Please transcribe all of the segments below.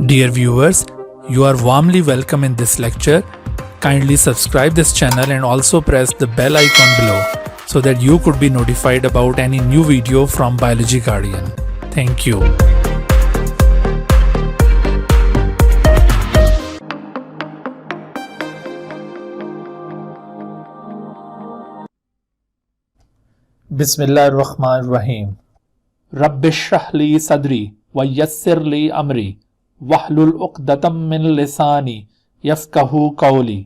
Dear viewers, you are warmly welcome in this lecture. Kindly subscribe this channel and also press the bell icon below so that you could be notified about any new video from Biology Guardian. Thank you. बिस्मिल्लाहिर्रहमानिर्रहीम। रब्बिश्रह ली सदरी व यस्सिर ली अमरी वहलुल उक़दतम मिन लिसानी यफ़क़हू क़ौली।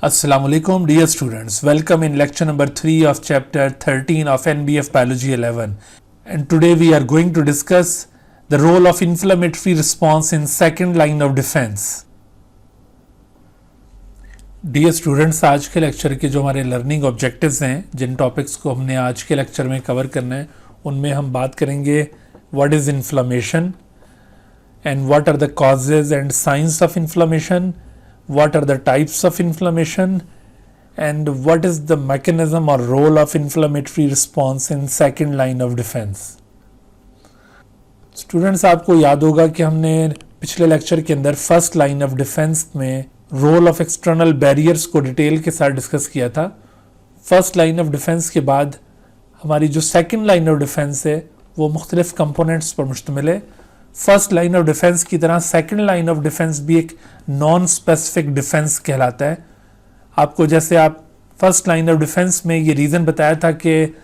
Assalamu alaikum dear students. Welcome in lecture number 3 of chapter 13 of NBF Biology 11. And today we are going to discuss the role of inflammatory response in second line of defense. Dear students, आज के lecture के जो हमारे learning objectives हैं, जिन topics को हमने आज के लेक्चर में कवर करना है, उनमें हम बात करेंगे what is inflammation and what are the causes and science of inflammation, what are the types of inflammation and what is the mechanism और role of inflammatory response in second line of defence. Students, आपको याद होगा कि हमने पिछले lecture के अंदर first line of defence में रोल ऑफ एक्सटर्नल बैरियर्स को डिटेल के साथ डिस्कस किया था। फर्स्ट लाइन ऑफ डिफेंस के बाद हमारी जो सेकंड लाइन ऑफ डिफेंस है वो मुख्तलिफ कंपोनेंट्स पर मुश्तमिल है। फर्स्ट लाइन ऑफ डिफेंस की तरह सेकंड लाइन ऑफ डिफेंस भी एक नॉन स्पेसिफिक डिफेंस कहलाता है। आपको जैसे आप फर्स्ट लाइन ऑफ डिफेंस में ये रीज़न बताया था कि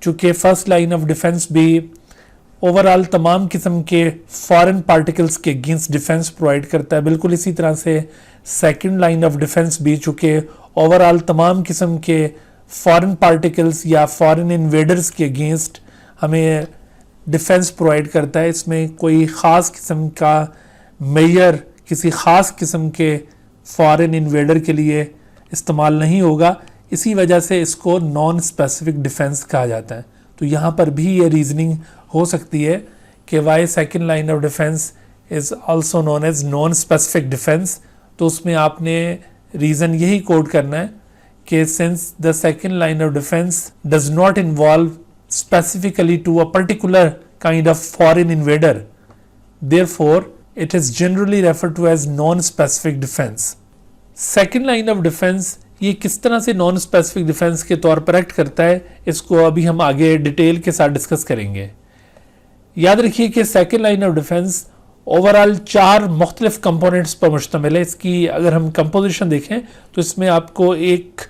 चूँकि फर्स्ट लाइन ऑफ डिफेंस भी ओवरऑल तमाम किस्म के फॉरेन पार्टिकल्स के अगेंस्ट डिफेंस प्रोवाइड करता है, बिल्कुल इसी तरह से सेकंड लाइन ऑफ डिफेंस भी चूँकि ओवरऑल तमाम किस्म के फॉरेन पार्टिकल्स या फॉरेन इन्वेडर्स के अगेंस्ट हमें डिफेंस प्रोवाइड करता है। इसमें कोई ख़ास किस्म का मेजर किसी ख़ास किस्म के फॉरेन इन्वेडर के लिए इस्तेमाल नहीं होगा, इसी वजह से इसको नॉन स्पेसिफिक डिफेंस कहा जाता है। तो यहाँ पर भी ये रीजनिंग हो सकती है कि why second line of defence is also known as non specific defence. तो उसमें आपने रीज़न यही कोड करना है कि since the second line of defence does not involve specifically to a particular kind of foreign invader, therefore it is generally refer to as non specific defence. Second line of defence ये किस तरह से non specific defence के तौर पर act करता है, इसको अभी हम आगे डिटेल के साथ डिस्कस करेंगे। याद रखिए कि second line of defence overall 4 मुख्तलिफ कंपोनेंट्स पर मुश्तमिल है। इसकी अगर हम कंपोजिशन देखें तो इसमें आपको एक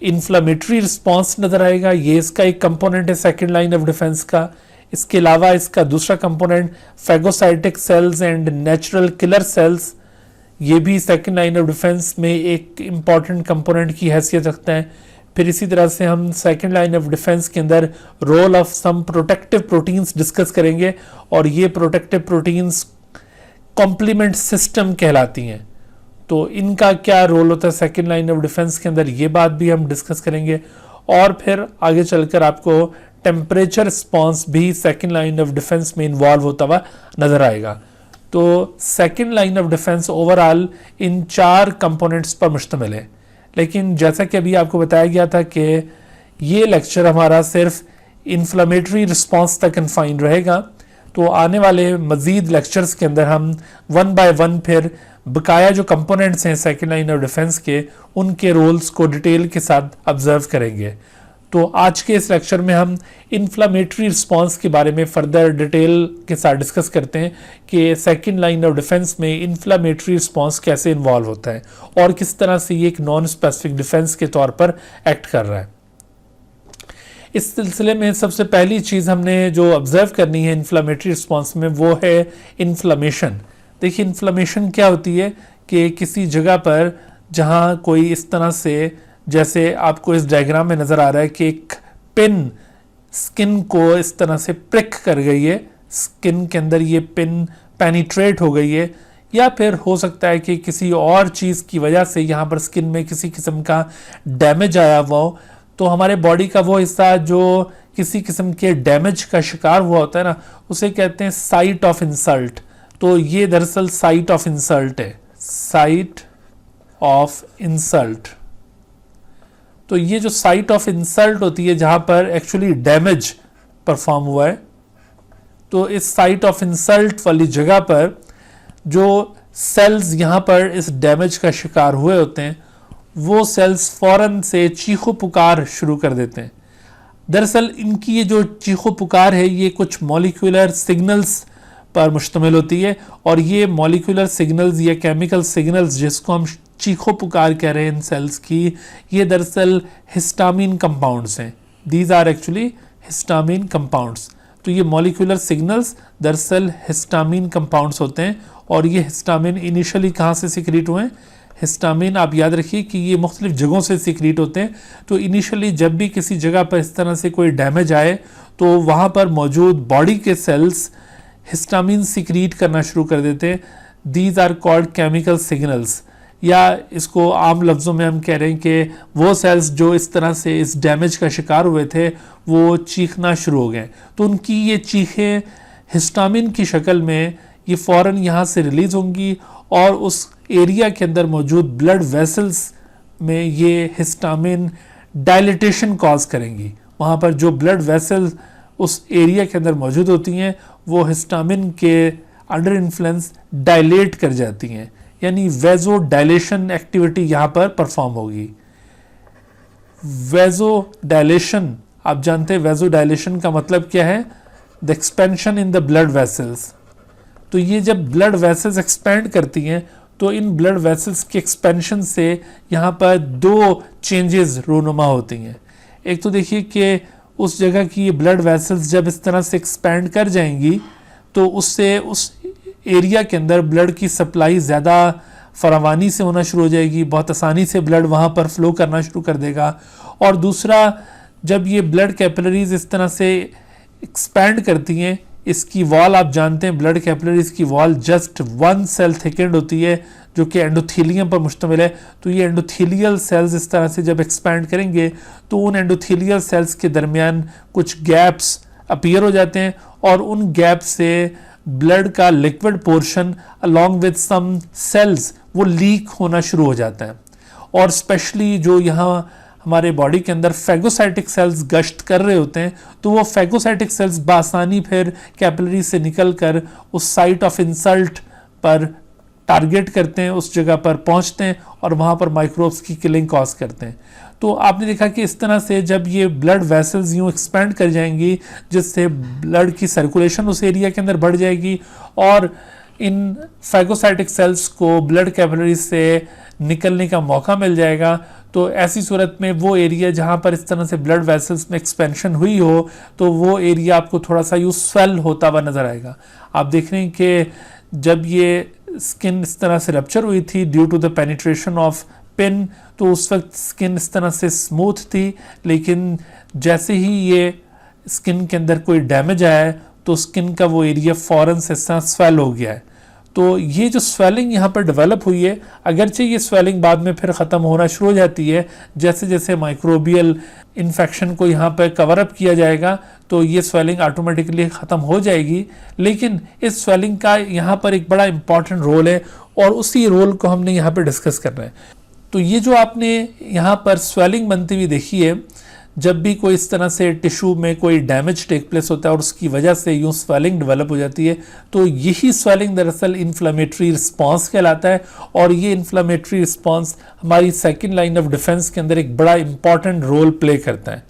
इन्फ्लेमेटरी रिस्पॉन्स नज़र आएगा, ये इसका एक कंपोनेंट है सेकेंड लाइन ऑफ डिफेंस का। इसके अलावा इसका दूसरा component phagocytic cells and natural killer cells, ये भी सेकेंड लाइन ऑफ डिफेंस में एक इम्पॉर्टेंट कंपोनेंट की हैसियत रखता है। फिर इसी तरह से हम सेकेंड लाइन ऑफ डिफेंस के अंदर role of some protective proteins discuss करेंगे और ये प्रोटेक्टिव प्रोटीन्स कॉम्प्लीमेंट सिस्टम कहलाती हैं। तो इनका क्या रोल होता है सेकेंड लाइन ऑफ डिफेंस के अंदर, ये बात भी हम डिस्कस करेंगे। और फिर आगे चलकर आपको टेम्परेचर रिस्पॉन्स भी सेकेंड लाइन ऑफ डिफेंस में इन्वॉल्व होता हुआ नज़र आएगा। तो second line of defence overall in 4 components पर मुश्तमिल है। लेकिन जैसा कि अभी आपको बताया गया था कि ये लेक्चर हमारा सिर्फ इन्फ्लेमेटरी रिस्पॉन्स तक कन्फाइंड रहेगा, तो आने वाले मज़ीद लेक्चर्स के अंदर हम 1 बाय 1 फिर बकाया जो कंपोनेंट्स हैं सेकेंड लाइन ऑफ डिफेंस के, उनके रोल्स को डिटेल के साथ ऑब्जर्व करेंगे। तो आज के इस लेक्चर में हम इन्फ्लेमेटरी रिस्पॉन्स के बारे में फर्दर डिटेल के साथ डिस्कस करते हैं कि सेकेंड लाइन ऑफ डिफेंस में इन्फ्लेमेटरी रिस्पॉन्स कैसे इन्वॉल्व होता है और किस तरह से ये एक नॉन स्पेसिफिक डिफेंस के तौर पर एक्ट कर रहा है। इस सिलसिले में सबसे पहली चीज़ हमने जो ऑब्जर्व करनी है इन्फ्लेमेटरी रिस्पॉन्स में वो है इन्फ्लेमेशन। देखिए, इन्फ्लेमेशन क्या होती है कि किसी जगह पर जहाँ कोई इस तरह से, जैसे आपको इस डायग्राम में नज़र आ रहा है कि एक पिन स्किन को इस तरह से प्रिक कर गई है, स्किन के अंदर ये पिन पेनिट्रेट हो गई है, या फिर हो सकता है कि किसी और चीज़ की वजह से यहाँ पर स्किन में किसी किस्म का डैमेज आया हुआ हो। तो हमारे बॉडी का वो हिस्सा जो किसी किस्म के डैमेज का शिकार हुआ होता है ना, उसे कहते हैं साइट ऑफ इंसल्ट। तो ये दरअसल साइट ऑफ इंसल्ट है, साइट ऑफ इंसल्ट। तो ये जो साइट ऑफ इंसल्ट होती है जहाँ पर एक्चुअली डैमेज परफॉर्म हुआ है, तो इस साइट ऑफ इंसल्ट वाली जगह पर जो सेल्स यहाँ पर इस डैमेज का शिकार हुए होते हैं वो सेल्स फौरन से चीखो पुकार शुरू कर देते हैं। दरअसल इनकी ये जो चीखो पुकार है ये कुछ मॉलिक्यूलर सिग्नल्स पर मुश्तमिल होती है, और ये मॉलिक्यूलर सिग्नल्स या केमिकल सिग्नल्स जिसको हम चीखो पुकार कह रहे हैं इन सेल्स की, ये दरअसल हिस्टामिन कंपाउंड्स हैं। These are actually histamine compounds. तो ये मॉलिक्यूलर सिग्नल्स दरअसल हिस्टामिन कंपाउंड्स होते हैं, और ये हिस्टामिन इनिशियली कहाँ से सिक्रीट हुए हैं? हिस्टामिन आप याद रखिए कि ये मुख्तलिफ जगहों से सिक्रीट होते हैं। तो इनिशियली जब भी किसी जगह पर इस तरह से कोई डैमेज आए तो वहाँ पर मौजूद बॉडी के सेल्स हिस्टामिन सिक्रीट करना शुरू कर देते हैं। These are called chemical signals, या इसको आम लफ्ज़ों में हम कह रहे हैं कि वो सेल्स जो इस तरह से इस डैमेज का शिकार हुए थे वो चीखना शुरू हो गए। तो उनकी ये चीखें हिस्टामिन की शक्ल में ये फ़ौरन यहाँ से रिलीज़ होंगी, और उस एरिया के अंदर मौजूद ब्लड वेसल्स में ये हिस्टामिन डायलिटेशन कॉज करेंगी। वहाँ पर जो ब्लड वेसल्स उस एरिया के अंदर मौजूद होती हैं वो हिस्टामिन के अंडर इन्फ्लुएंस डायलेट कर जाती हैं, यानी वेजो डायलेशन एक्टिविटी यहाँ पर परफॉर्म होगी। वेजो डायलेशन, आप जानते हैं वेजो डायलेशन का मतलब क्या है? The expansion in the blood vessels. तो ये जब ब्लड वेसल्स एक्सपेंड करती हैं तो इन ब्लड वेसल्स के एक्सपेंशन से यहाँ पर दो चेंजेस रूनुमा होती हैं। एक तो देखिए कि उस जगह की ये ब्लड वेसल्स जब इस तरह से एक्सपेंड कर जाएंगी तो उससे उस एरिया के अंदर ब्लड की सप्लाई ज़्यादा फरावानी से होना शुरू हो जाएगी, बहुत आसानी से ब्लड वहाँ पर फ्लो करना शुरू कर देगा। और दूसरा, जब ये ब्लड कैपिलरीज इस तरह से एक्सपैंड करती हैं, इसकी वॉल आप जानते हैं ब्लड कैपिलरीज की वॉल जस्ट 1 सेल थिकेंड होती है जो कि एंडोथीलियम पर मुश्तमिल है। तो ये एंडोथीलियल सेल्स इस तरह से जब एक्सपैंड करेंगे तो उन एंडोथीलियल सेल्स के दरमियान कुछ गैप्स अपीयर हो जाते हैं, और उन गैप से ब्लड का liquid portion along with some cells वो लीक होना शुरू हो जाता है। और स्पेशली जो यहाँ हमारे बॉडी के अंदर फैगोसाइटिक सेल्स गश्त कर रहे होते हैं तो वो फैगोसाइटिक सेल्स बासानी फिर कैपिलरी से निकलकर उस साइट ऑफ इंसल्ट पर टारगेट करते हैं, उस जगह पर पहुंचते हैं और वहाँ पर माइक्रोब्स की किलिंग कॉज करते हैं। तो आपने देखा कि इस तरह से जब ये ब्लड वेसल्स यूँ एक्सपेंड कर जाएंगी जिससे ब्लड की सर्कुलेशन उस एरिया के अंदर बढ़ जाएगी, और इन फैगोसाइटिक सेल्स को ब्लड कैपिलरी से निकलने का मौका मिल जाएगा। तो ऐसी सूरत में वो एरिया जहाँ पर इस तरह से ब्लड वेसल्स में एक्सपेंशन हुई हो तो वो एरिया आपको थोड़ा सा यूँ स्वेल होता हुआ नज़र आएगा। आप देख रहे हैं कि जब ये स्किन इस तरह से रप्चर हुई थी due to the penetration of pin, तो उस वक्त स्किन इस तरह से स्मूथ थी, लेकिन जैसे ही ये स्किन के अंदर कोई डैमेज आया है तो स्किन का वो एरिया फ़ौरन से इस तरह स्वेल हो गया है। तो ये जो स्वेलिंग यहाँ पर डेवलप हुई है, अगरचे ये स्वेलिंग बाद में फिर ख़त्म होना शुरू हो जाती है जैसे जैसे माइक्रोबियल इन्फेक्शन को यहाँ पर कवर अप किया जाएगा तो ये स्वेलिंग ऑटोमेटिकली ख़त्म हो जाएगी। लेकिन इस स्वेलिंग का यहाँ पर एक बड़ा इंपॉर्टेंट रोल है और उसी रोल को हमने यहाँ पर डिस्कस करना है। तो ये जो आपने यहाँ पर स्वेलिंग बनती हुई देखी है, जब भी कोई इस तरह से टिश्यू में कोई डैमेज टेक प्लेस होता है और उसकी वजह से यूँ स्वेलिंग डेवलप हो जाती है, तो यही स्वेलिंग दरअसल इन्फ्लेमेटरी रिस्पांस कहलाता है। और ये इन्फ्लेमेटरी रिस्पांस हमारी सेकंड लाइन ऑफ डिफेंस के अंदर एक बड़ा इंपॉर्टेंट रोल प्ले करता है।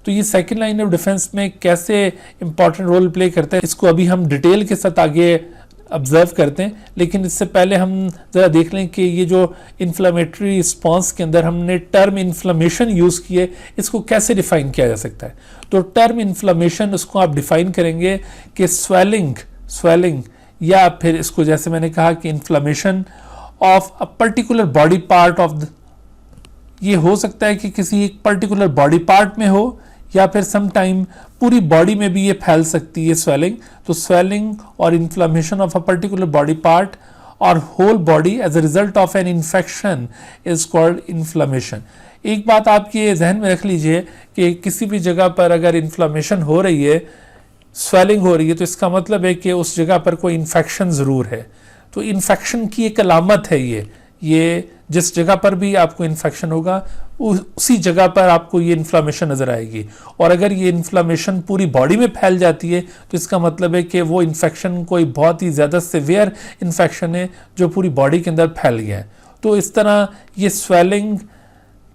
तो ये सेकंड लाइन ऑफ डिफेंस में कैसे इंपॉर्टेंट रोल प्ले करता है इसको अभी हम डिटेल के साथ आगे ऑब्जर्व करते हैं, लेकिन इससे पहले हम ज़रा देख लें कि ये जो इन्फ्लेमेटरी रिस्पांस के अंदर हमने टर्म इन्फ्लेमेशन यूज़ किए, इसको कैसे डिफ़ाइन किया जा सकता है। तो टर्म इन्फ्लेमेशन उसको आप डिफ़ाइन करेंगे कि स्वेलिंग या फिर इसको जैसे मैंने कहा कि inflammation of a particular body part of the, ये हो सकता है कि किसी एक पर्टिकुलर बॉडी पार्ट में हो या फिर सम टाइम पूरी बॉडी में भी ये फैल सकती है स्वेलिंग। तो स्वेलिंग और inflammation of a particular body part और whole body as a result of an infection is called inflammation. एक बात आप ये जहन में रख लीजिए कि किसी भी जगह पर अगर इन्फ्लेमेशन हो रही है, स्वेलिंग हो रही है, तो इसका मतलब है कि उस जगह पर कोई इन्फेक्शन ज़रूर है। तो इन्फेक्शन की एक अलामत है ये जिस जगह पर भी आपको इन्फेक्शन होगा उसी जगह पर आपको ये इन्फ्लामेशन नज़र आएगी। और अगर ये इन्फ्लामेशन पूरी बॉडी में फैल जाती है तो इसका मतलब है कि वो इन्फेक्शन कोई बहुत ही ज़्यादा सिवियर इन्फेक्शन है जो पूरी बॉडी के अंदर फैल गया है। तो इस तरह ये स्वेलिंग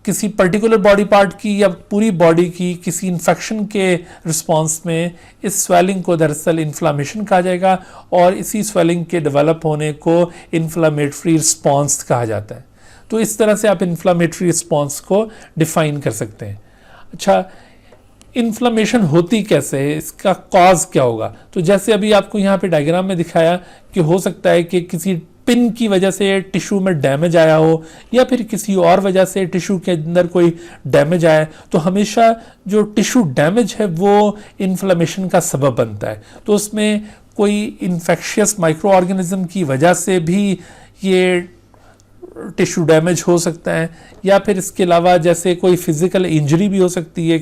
किसी पर्टिकुलर बॉडी पार्ट की या पूरी बॉडी की किसी इन्फेक्शन के रिस्पांस में इस स्वेलिंग को दरअसल इन्फ्लामेशन कहा जाएगा और इसी स्वेलिंग के डेवलप होने को इन्फ्लामेटरी रिस्पांस कहा जाता है। तो इस तरह से आप इन्फ्लामेटरी रिस्पांस को डिफाइन कर सकते हैं। अच्छा, इन्फ्लामेशन होती कैसे है, इसका कॉज क्या होगा? तो जैसे अभी आपको यहाँ पे डायग्राम में दिखाया कि हो सकता है कि किसी पिन की वजह से टिश्यू में डैमेज आया हो या फिर किसी और वजह से टिश्यू के अंदर कोई डैमेज आया है, तो हमेशा जो टिश्यू डैमेज है वो इन्फ्लेमेशन का सबब बनता है। तो उसमें कोई इन्फेक्शियस माइक्रो ऑर्गेनिज्म की वजह से भी ये टिश्यू डैमेज हो सकता है या फिर इसके अलावा जैसे कोई फिजिकल इंजरी भी हो सकती है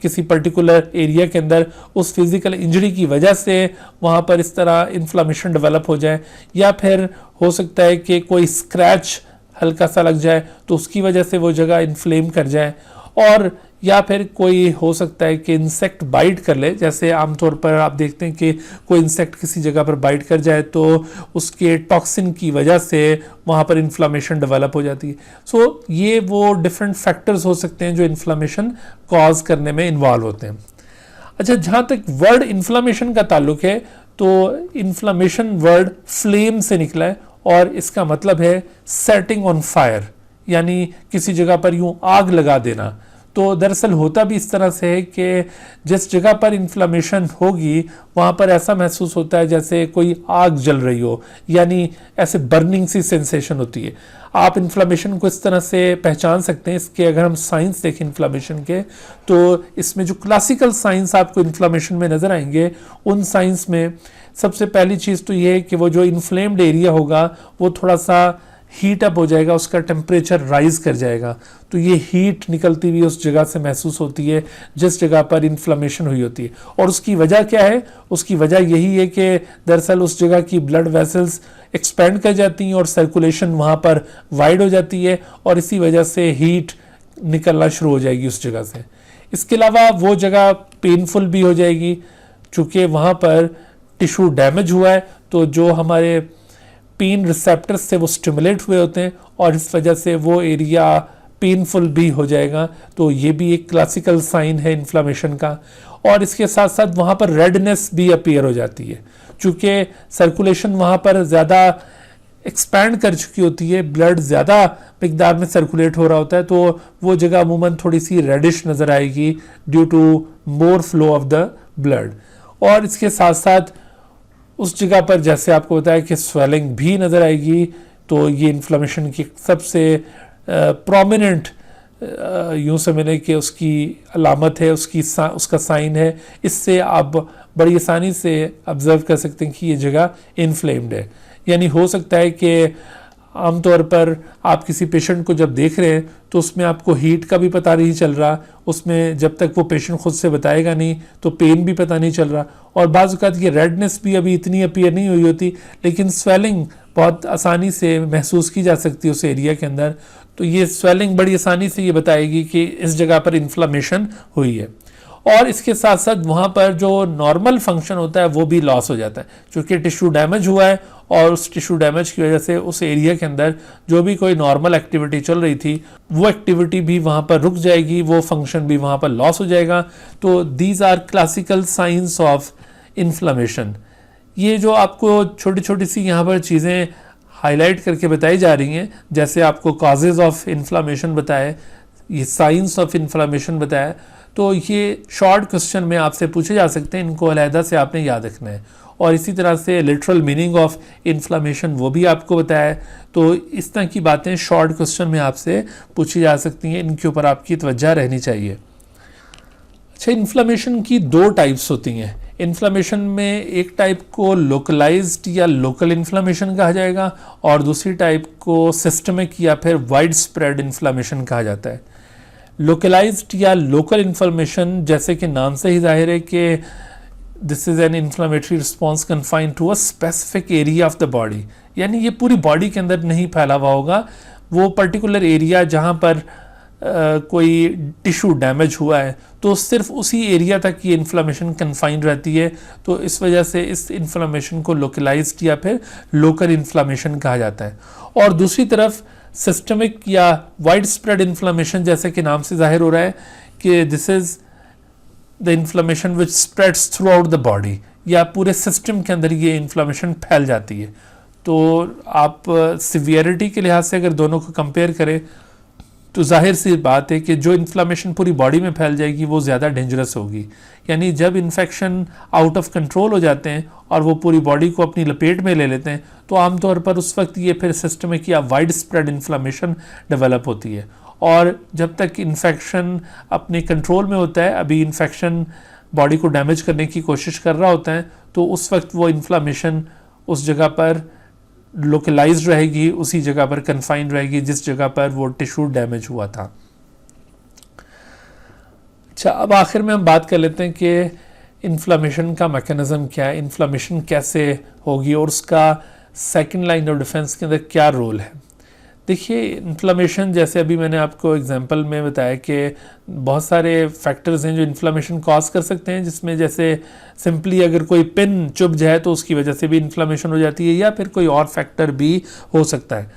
किसी पर्टिकुलर एरिया के अंदर, उस फिजिकल इंजरी की वजह से वहाँ पर इस तरह इन्फ्लामेशन डेवलप हो जाए या फिर हो सकता है कि कोई स्क्रैच हल्का सा लग जाए तो उसकी वजह से वो जगह इन्फ्लेम कर जाए, और या फिर कोई हो सकता है कि इंसेक्ट बाइट कर ले। जैसे आमतौर पर आप देखते हैं कि कोई इंसेक्ट किसी जगह पर बाइट कर जाए तो उसके टॉक्सिन की वजह से वहाँ पर इन्फ्लामेशन डेवलप हो जाती है। सो ये वो डिफरेंट फैक्टर्स हो सकते हैं जो इन्फ्लामेशन कॉज करने में इन्वॉल्व होते हैं। अच्छा, जहाँ तक वर्ड इन्फ्लामेशन का ताल्लुक है तो इन्फ्लामेशन वर्ड फ्लेम से निकला है और इसका मतलब है सेटिंग ऑन फायर, यानी किसी जगह पर यूं आग लगा देना। तो दरअसल होता भी इस तरह से है कि जिस जगह पर इन्फ्लामेशन होगी वहाँ पर ऐसा महसूस होता है जैसे कोई आग जल रही हो, यानी ऐसे बर्निंग सी सेंसेशन होती है। आप इन्फ्लामेशन को इस तरह से पहचान सकते हैं। इसके अगर हम साइंस देखें इन्फ्लामेशन के तो इसमें जो क्लासिकल साइंस आपको इन्फ्लामेशन में नज़र आएंगे, उन साइंस में सबसे पहली चीज़ तो ये है कि वो जो इन्फ्लेम्ड एरिया होगा वो थोड़ा सा हीट अप हो जाएगा, उसका टेम्परेचर राइज कर जाएगा। तो ये हीट निकलती हुई उस जगह से महसूस होती है जिस जगह पर इन्फ्लामेशन हुई होती है। और उसकी वजह क्या है? उसकी वजह यही है कि दरअसल उस जगह की ब्लड वेसल्स एक्सपेंड कर जाती हैं और सर्कुलेशन वहाँ पर वाइड हो जाती है और इसी वजह से हीट निकलना शुरू हो जाएगी उस जगह से। इसके अलावा वो जगह पेनफुल भी हो जाएगी चूँकि वहाँ पर टिश्यू डैमेज हुआ है, तो जो हमारे पेन रिसेप्टर्स से वो स्टिमुलेट हुए होते हैं और इस वजह से वो एरिया पेनफुल भी हो जाएगा। तो ये भी एक क्लासिकल साइन है इन्फ्लामेशन का। और इसके साथ साथ वहाँ पर रेडनेस भी अपीयर हो जाती है चूँकि सर्कुलेशन वहाँ पर ज़्यादा एक्सपैंड कर चुकी होती है, ब्लड ज़्यादा मिकदार में सर्कुलेट हो रहा होता है, तो वो जगह अमूमन थोड़ी सी रेडिश नज़र आएगी due to more flow of the blood. और इसके साथ साथ उस जगह पर जैसे आपको बताया कि स्वेलिंग भी नज़र आएगी। तो ये इन्फ्लेमेशन की सबसे प्रोमिनेंट यूँ समझें कि उसकी अलामत है, उसका साइन है। इससे आप बड़ी आसानी से ऑब्जर्व कर सकते हैं कि ये जगह इन्फ्लेम्ड है। यानी हो सकता है कि आमतौर पर आप किसी पेशेंट को जब देख रहे हैं तो उसमें आपको हीट का भी पता नहीं चल रहा, उसमें जब तक वो पेशेंट खुद से बताएगा नहीं तो पेन भी पता नहीं चल रहा, और बाज़ औक़ात ये रेडनेस भी अभी इतनी अपीयर नहीं हुई होती, लेकिन स्वेलिंग बहुत आसानी से महसूस की जा सकती है उस एरिया के अंदर। तो ये स्वेलिंग बड़ी आसानी से ये बताएगी कि इस जगह पर इन्फ्लामेशन हुई है। और इसके साथ साथ वहाँ पर जो नॉर्मल फंक्शन होता है वो भी लॉस हो जाता है क्योंकि टिश्यू डैमेज हुआ है और उस टिश्यू डैमेज की वजह से उस एरिया के अंदर जो भी कोई नॉर्मल एक्टिविटी चल रही थी वो एक्टिविटी भी वहाँ पर रुक जाएगी, वो फंक्शन भी वहाँ पर लॉस हो जाएगा। तो these are classical signs of inflammation. ये जो आपको छोटी छोटी सी यहाँ पर चीज़ें हाईलाइट करके बताई जा रही हैं, जैसे आपको कॉजेज़ ऑफ इन्फ्लामेशन बताए, ये साइंस ऑफ इन्फ्लामेशन बताया, तो ये शॉर्ट क्वेश्चन में आपसे पूछे जा सकते हैं, इनको अलहदा से आपने याद रखना है। और इसी तरह से लिटरल मीनिंग ऑफ इन्फ्लामेशन वो भी आपको बताया है। तो इस तरह की बातें शॉर्ट क्वेश्चन में आपसे पूछी जा सकती हैं, इनके ऊपर आपकी तवज्जो रहनी चाहिए। अच्छा, इन्फ्लामेशन की दो टाइप्स होती हैं। इन्फ्लामेशन में एक टाइप को लोकलाइज्ड या लोकल इन्फ्लामेशन कहा जाएगा और दूसरी टाइप को सिस्टमिक या फिर वाइड स्प्रेड इन्फ्लामेशन कहा जाता है। लोकलाइज्ड या लोकल इन्फ्लामेशन जैसे कि नाम से ही जाहिर है कि this is an inflammatory response confined to a specific area of the body, यानी ये पूरी बॉडी के अंदर नहीं फैला हुआ होगा, वो पर्टिकुलर एरिया जहाँ पर कोई टिश्यू डैमेज हुआ है तो सिर्फ उसी एरिया तक ये इन्फ्लामेशन कन्फाइंड रहती है। तो इस वजह से इस इन्फ्लामेशन को लोकलाइज्ड या फिर लोकल इन्फ्लामेशन कहा जाता है। और दूसरी तरफ सिस्टमिक या वाइड स्प्रेड इन्फ्लामेशन, जैसे कि नाम से जाहिर हो रहा है कि this is the inflammation which spreads through out the body, या पूरे सिस्टम के अंदर ये इन्फ्लामेशन फैल जाती है। तो आप सिवियरिटी के लिहाज से अगर दोनों को कंपेयर करें तो जाहिर सी बात है कि जो इन्फ्लामेशन पूरी बॉडी में फैल जाएगी वो ज़्यादा डेंजरस होगी। यानी जब इन्फेक्शन आउट ऑफ कंट्रोल हो जाते हैं और वो पूरी बॉडी को अपनी लपेट में ले लेते हैं तो आमतौर पर उस वक्त ये फिर सिस्टमिक या वाइड स्प्रेड इन्फ्लामेशन डेवलप होती है। और जब तक इन्फेक्शन अपने कंट्रोल में होता है, अभी इन्फेक्शन बॉडी को डैमेज करने की कोशिश कर रहा होता है, तो उस वक्त वो इन्फ्लामेशन उस जगह पर लोकलाइज्ड रहेगी, उसी जगह पर कन्फाइंड रहेगी जिस जगह पर वो टिश्यू डैमेज हुआ था। अच्छा, अब आखिर में हम बात कर लेते हैं कि इन्फ्लामेशन का मैकेनिज्म क्या है, इन्फ्लामेशन कैसे होगी और उसका सेकंड लाइन ऑफ डिफेंस के अंदर क्या रोल है। देखिए, इन्फ्लामेशन जैसे अभी मैंने आपको एग्जांपल में बताया कि बहुत सारे फैक्टर्स हैं जो इन्फ्लामेशन कॉज कर सकते हैं, जिसमें जैसे सिंपली अगर कोई पिन चुभ जाए तो उसकी वजह से भी इन्फ्लामेशन हो जाती है, या फिर कोई और फैक्टर भी हो सकता है।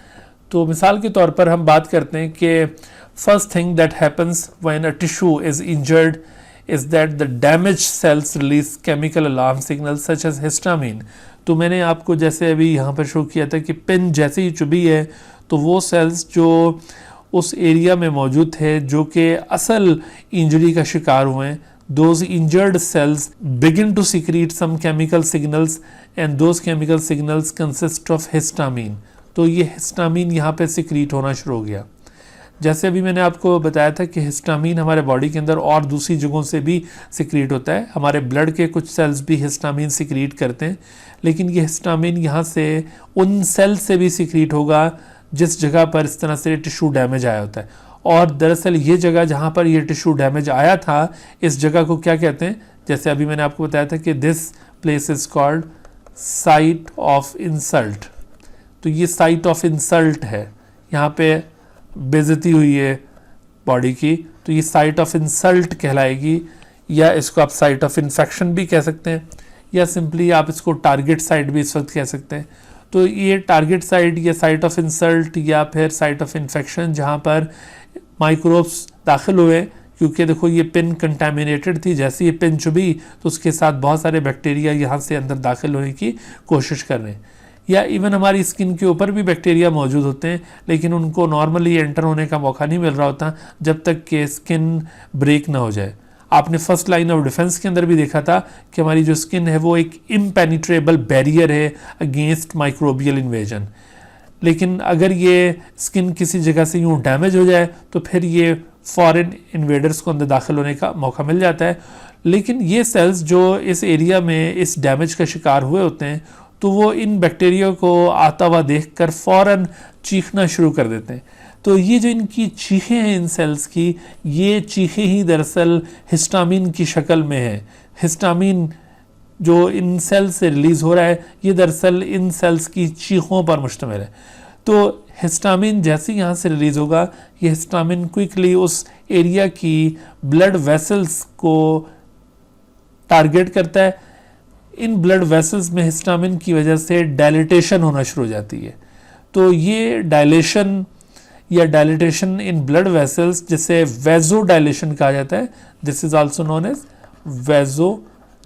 तो मिसाल के तौर पर हम बात करते हैं कि first thing that happens when a tissue is injured is that the damaged cells release chemical alarm signals such as histamine। तो मैंने आपको जैसे अभी यहाँ पर शो किया था कि पिन जैसे ही चुभी है तो वो सेल्स जो उस एरिया में मौजूद थे जो कि असल इंजरी का शिकार हुए हैं, those injured cells begin to secrete some chemical signals and those chemical signals consist of histamine। तो ये हिस्टामीन यहाँ पे सिक्रीट होना शुरू हो गया। जैसे अभी मैंने आपको बताया था कि हिस्टामीन हमारे बॉडी के अंदर और दूसरी जगहों से भी सिक्रीट होता है, हमारे ब्लड के कुछ सेल्स भी हिस्टामीन सिक्रीट करते हैं, लेकिन ये हिस्टामीन यहाँ से उन सेल से भी सिक्रीट होगा जिस जगह पर इस तरह से टिश्यू डैमेज आया होता है। और दरअसल ये जगह जहाँ पर ये टिश्यू डैमेज आया था, इस जगह को क्या कहते हैं, जैसे अभी मैंने आपको बताया था कि this place is called site of insult. तो ये साइट ऑफ इंसल्ट है, यहाँ पे बेइज्जती हुई है बॉडी की, तो ये साइट ऑफ इंसल्ट कहलाएगी, या इसको आप साइट ऑफ इन्फेक्शन भी कह सकते हैं, या सिंपली आप इसको टारगेट साइट भी इस वक्त कह सकते हैं। तो ये टारगेट साइट या साइट ऑफ इंसल्ट या फिर साइट ऑफ इन्फेक्शन जहाँ पर माइक्रोब्स दाखिल हुए, क्योंकि देखो ये पिन कंटामिनेटेड थी, जैसे ये पिन चुभी तो उसके साथ बहुत सारे बैक्टीरिया यहाँ से अंदर दाखिल होने की कोशिश कर रहे हैं। या इवन हमारी स्किन के ऊपर भी बैक्टीरिया मौजूद होते हैं, लेकिन उनको नॉर्मली एंटर होने का मौका नहीं मिल रहा होता जब तक कि स्किन ब्रेक ना हो जाए। आपने फर्स्ट लाइन ऑफ डिफेंस के अंदर भी देखा था कि हमारी जो स्किन है वो एक इम्पेनिट्रेबल बैरियर है अगेंस्ट माइक्रोबियल इन्वेजन, लेकिन अगर ये स्किन किसी जगह से यूँ डैमेज हो जाए तो फिर ये फॉरेन इन्वेडर्स को अंदर दाखिल होने का मौका मिल जाता है। लेकिन ये सेल्स जो इस एरिया में इस डैमेज का शिकार हुए होते हैं तो वो इन बैक्टीरिया को आता हुआ देखकर फ़ौरन चीखना शुरू कर देते हैं। तो ये जो इनकी चीखें हैं इन सेल्स की, ये चीखें ही दरअसल हिस्टामीन की शक्ल में है। हिस्टामीन जो इन सेल्स से रिलीज़ हो रहा है ये दरअसल इन सेल्स की चीखों पर मुश्तमिल है। तो हिस्टामीन जैसे यहाँ से रिलीज़ होगा, ये हिस्टामीन क्विकली उस एरिया की ब्लड वेसल्स को टारगेट करता है। इन ब्लड वेसल्स में हिस्टामिन की वजह से डायलिटेशन होना शुरू हो जाती है। तो ये डायलेशन या डायलिटेशन इन ब्लड वेसल्स जिसे वेजो डायलेशन कहा जाता है, this is also known as वेजो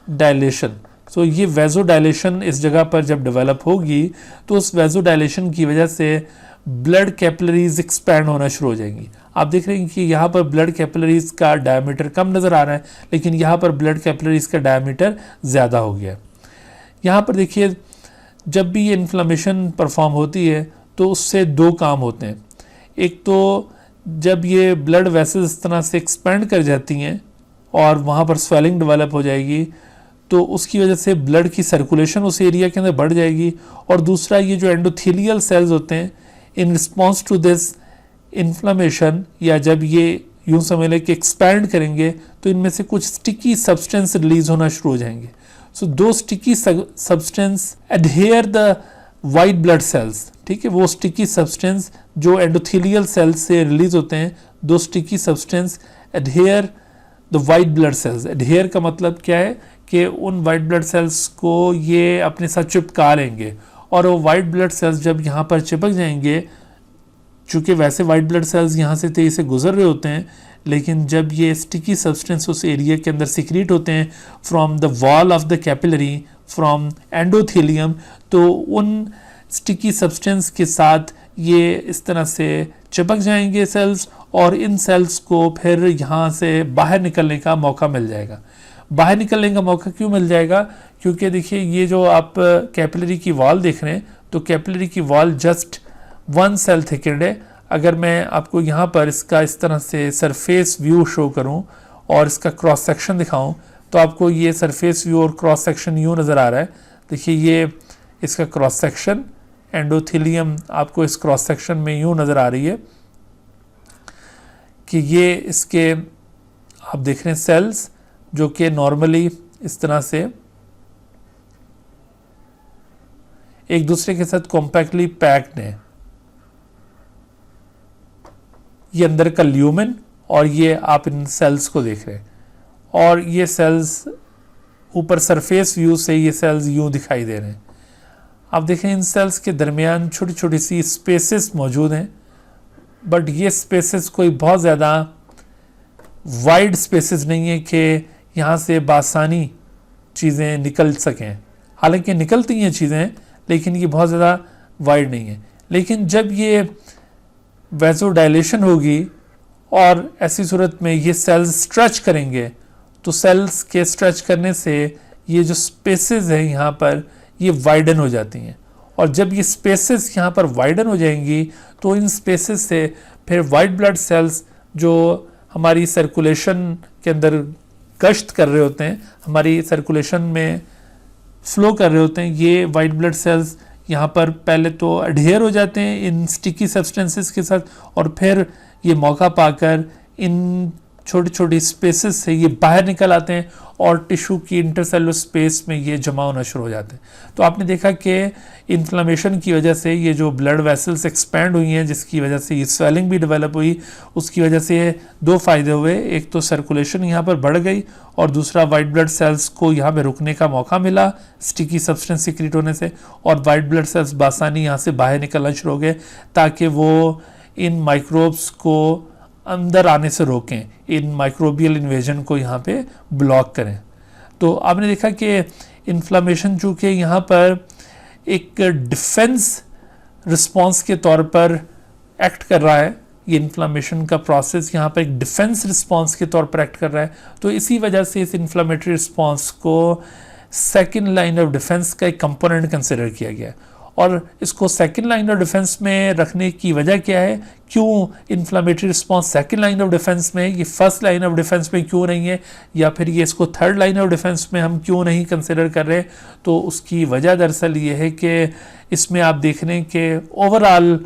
dilation. So ये वेजो डायलेशन इस जगह पर जब डेवलप होगी तो उस वेजो डायलेशन की वजह से ब्लड कैपिलरीज एक्सपैंड होना शुरू हो जाएंगी। आप देख रहे हैं कि यहाँ पर ब्लड कैपिलरीज का डायमीटर कम नज़र आ रहा है, लेकिन यहाँ पर ब्लड कैपिलरीज का डायमीटर ज़्यादा हो गया। यहाँ पर देखिए, जब भी ये इन्फ्लामेशन परफॉर्म होती है तो उससे दो काम होते हैं। एक तो जब ये ब्लड वेसल्स इस तरह से एक्सपेंड कर जाती हैं और वहाँ पर स्वेलिंग डेवलप हो जाएगी तो उसकी वजह से ब्लड की सर्कुलेशन उस एरिया के अंदर बढ़ जाएगी। और दूसरा, ये जो एंडोथेलियल सेल्स होते हैं, in response to this inflammation, या जब ये यूँ समझ लें कि एक्सपैंड करेंगे तो इनमें से कुछ स्टिकी सब्सटेंस रिलीज होना शुरू हो जाएंगे। सो दो sticky substance adhere the white blood cells, ठीक है, वो स्टिकी सब्सटेंस जो एंडोथेलियल सेल्स से रिलीज होते हैं, दो sticky substance adhere the white blood cells. Adhere का मतलब क्या है कि उन वाइट ब्लड सेल्स को ये अपने साथ चिपका लेंगे, और वो वाइट ब्लड सेल्स जब यहाँ पर चिपक जाएंगे, चूँकि वैसे वाइट ब्लड सेल्स यहाँ से तेजी से गुजर रहे होते हैं, लेकिन जब ये स्टिकी सब्सटेंस उस एरिया के अंदर सिक्रीट होते हैं from the wall of the capillary, from endothelium, तो उन स्टिकी सब्सटेंस के साथ ये इस तरह से चिपक जाएंगे सेल्स, और इन सेल्स को फिर यहाँ से बाहर निकलने का मौका मिल जाएगा। बाहर निकलने का मौका क्यों मिल जाएगा? क्योंकि देखिए ये जो आप कैपिलरी की वॉल देख रहे हैं, तो कैपिलरी की वॉल जस्ट 1 सेल थिकनेड है। अगर मैं आपको यहाँ पर इसका इस तरह से सरफेस व्यू शो करूँ और इसका क्रॉस सेक्शन दिखाऊं, तो आपको ये सरफेस व्यू और क्रॉस सेक्शन यूँ नज़र आ रहा है। देखिए ये इसका क्रॉस सेक्शन, एंडोथेलियम आपको इस क्रॉस सेक्शन में यूँ नज़र आ रही है कि ये इसके आप देख रहे हैं सेल्स जो कि नॉर्मली इस तरह से एक दूसरे के साथ कॉम्पैक्टली पैक्ड हैं। ये अंदर का ल्यूमेन, और ये आप इन सेल्स को देख रहे हैं, और ये सेल्स ऊपर सरफेस व्यू से ये सेल्स यूं दिखाई दे रहे हैं। आप देखें इन सेल्स के दरमियान छोटी छोटी सी स्पेसेस मौजूद हैं, बट ये स्पेसेस कोई बहुत ज़्यादा वाइड स्पेसेस नहीं है कि यहाँ से बासानी चीज़ें निकल सकें। हालांकि निकलती हैं चीज़ें, लेकिन ये बहुत ज़्यादा वाइड नहीं है। लेकिन जब ये वैसोडाइलेशन होगी और ऐसी सूरत में ये सेल्स स्ट्रेच करेंगे, तो सेल्स के स्ट्रेच करने से ये जो स्पेसेस हैं यहाँ पर ये वाइडन हो जाती हैं, और जब ये स्पेसेस यहाँ पर वाइडन हो जाएंगी तो इन स्पेसेस से फिर वाइट ब्लड सेल्स जो हमारी सर्कुलेशन के अंदर गश्त कर रहे होते हैं, हमारी सर्कुलेशन में फ्लो कर रहे होते हैं, ये वाइट ब्लड सेल्स यहाँ पर पहले तो अडहेयर हो जाते हैं इन स्टिकी सब्सटेंसेस के साथ, और फिर ये मौका पाकर इन छोटी छोटी स्पेसेस से ये बाहर निकल आते हैं और टिश्यू की इंटरसेलुलर स्पेस में ये जमा होना शुरू हो जाते हैं। तो आपने देखा कि इन्फ्लामेशन की वजह से ये जो ब्लड वेसल्स एक्सपैंड हुई हैं, जिसकी वजह से ये स्वेलिंग भी डेवलप हुई, उसकी वजह से 2 फ़ायदे हुए। एक तो सर्कुलेशन यहाँ पर बढ़ गई, और दूसरा वाइट ब्लड सेल्स को यहाँ पे रुकने का मौका मिला स्टिकी सब्सटेंस सिक्रीट होने से, और वाइट ब्लड सेल्स बासानी यहाँ से बाहर निकलना शुरू हो गए ताकि वो इन माइक्रोब्स को अंदर आने से रोकें, इन माइक्रोबियल इन्वेजन को यहाँ पे ब्लॉक करें। तो आपने देखा कि इन्फ्लामेशन चूँकि यहाँ पर एक डिफेंस रिस्पांस के तौर पर एक्ट कर रहा है, ये इन्फ्लामेशन का प्रोसेस यहाँ पर एक डिफेंस रिस्पांस के तौर पर एक्ट कर रहा है, तो इसी वजह से इस इन्फ्लामेटरी रिस्पांस को सेकेंड लाइन ऑफ डिफेंस का एक कंपोनेंट कंसिडर किया गया है। और इसको सेकेंड लाइन ऑफ डिफेंस में रखने की वजह क्या है? क्यों inflammatory response second line of defence में, ये फर्स्ट लाइन ऑफ डिफेंस में क्यों नहीं है, या फिर ये इसको थर्ड लाइन ऑफ डिफेंस में हम क्यों नहीं कंसिडर कर रहे? तो उसकी वजह दरअसल ये है कि इसमें आप देख रहे हैं कि ओवरऑल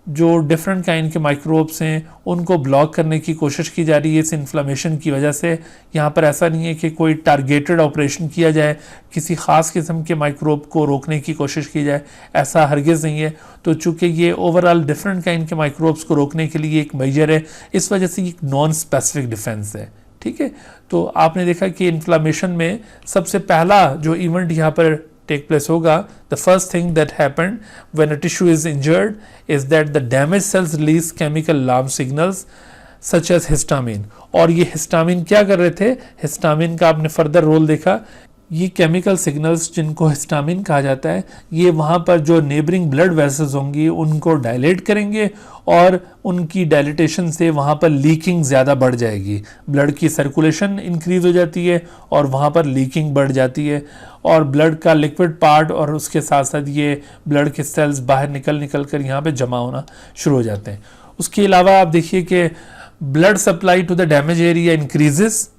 जो डिफरेंट काइंड के माइक्रोब्स हैं उनको ब्लॉक करने की कोशिश की जा रही है इस इन्फ्लामेशन की वजह से। यहाँ पर ऐसा नहीं है कि कोई टारगेटेड ऑपरेशन किया जाए, किसी ख़ास किस्म के माइक्रोब को रोकने की कोशिश की जाए, ऐसा हरगिज़ नहीं है। तो चूँकि ये ओवरऑल डिफरेंट काइंड के माइक्रोब्स को रोकने के लिए एक मेजर है, इस वजह से एक नॉन स्पेसिफिक डिफेंस है। ठीक है, तो आपने देखा कि इन्फ्लामेशन में सबसे पहला जो इवेंट यहाँ पर take place होगा, the first thing that happened when a tissue is injured is that the damaged cells release chemical alarm signals such as histamine। और ये हिस्टामिन क्या कर रहे थे? हिस्टामिन का आपने फर्दर रोल देखा। ये केमिकल सिग्नल्स जिनको हिस्टामिन कहा जाता है, ये वहाँ पर जो नेबरिंग ब्लड वेसल्स होंगी उनको डायलेट करेंगे, और उनकी डायलिटेशन से वहाँ पर लीकिंग ज़्यादा बढ़ जाएगी, ब्लड की सर्कुलेशन इंक्रीज हो जाती है और वहाँ पर लीकिंग बढ़ जाती है, और ब्लड का लिक्विड पार्ट और उसके साथ साथ ये ब्लड के सेल्स बाहर निकल कर यहाँ पे जमा होना शुरू हो जाते हैं। उसके अलावा आप देखिए कि blood supply to the damage area increases.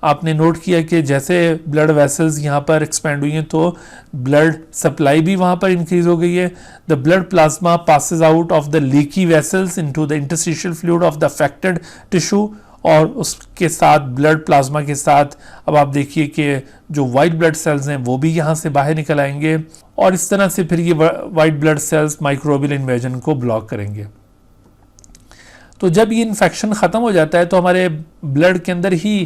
आपने नोट किया कि जैसे ब्लड वेसल्स यहाँ पर एक्सपैंड हुई हैं तो ब्लड सप्लाई भी वहाँ पर इंक्रीज हो गई है। The blood plasma passes out of the leaky vessels into the interstitial fluid of the affected tissue, और उसके साथ ब्लड प्लाज्मा के साथ अब आप देखिए कि जो वाइट ब्लड सेल्स हैं वो भी यहाँ से बाहर निकल आएंगे, और इस तरह से फिर ये white blood cells microbial invasion को ब्लॉक करेंगे। तो जब ये इन्फेक्शन ख़त्म हो जाता है तो हमारे ब्लड के अंदर ही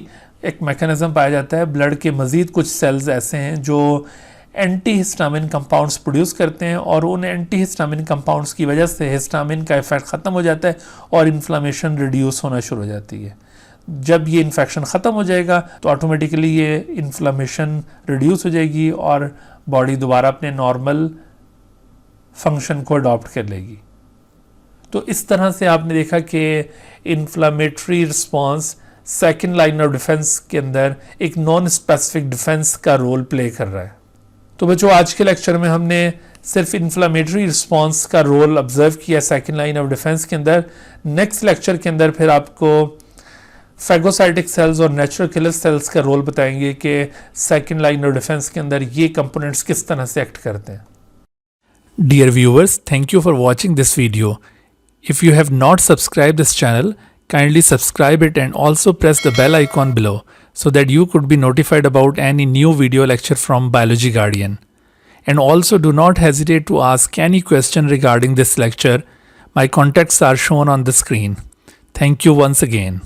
एक मैकेनिज्म पाया जाता है, ब्लड के मज़ीद कुछ सेल्स ऐसे हैं जो एंटी हिस्टामिन कंपाउंड्स प्रोड्यूस करते हैं और उन एंटी हिस्टामिन कंपाउंड्स की वजह से हिस्टामिन का इफेक्ट ख़त्म हो जाता है और इन्फ्लामेशन रिड्यूस होना शुरू हो जाती है। जब ये इन्फेक्शन ख़त्म हो जाएगा तो ऑटोमेटिकली ये इन्फ्लामेशन रिड्यूस हो जाएगी और बॉडी दोबारा अपने नॉर्मल फंक्शन को अडॉप्ट कर लेगी। तो इस तरह से आपने देखा कि inflammatory response second line of defence के अंदर एक नॉन स्पेसिफिक डिफेंस का रोल प्ले कर रहा है। तो बच्चों, आज के लेक्चर में हमने सिर्फ इन्फ्लामेटरी रिस्पॉन्स का रोल ऑब्जर्व किया सेकेंड लाइन ऑफ डिफेंस के अंदर। नेक्स्ट लेक्चर के अंदर फिर आपको फैगोसाइटिक सेल्स और नेचुरल किलर सेल्स का रोल बताएंगे कि सेकेंड लाइन ऑफ डिफेंस के अंदर ये कंपोनेंट्स किस तरह से एक्ट करते हैं। Dear viewers, thank you for watching this video. If you have not subscribed this channel, kindly subscribe it and also press the bell icon below so that you could be notified about any new video lecture from Biology Guardian. And also do not hesitate to ask any question regarding this lecture. My contacts are shown on the screen. Thank you once again.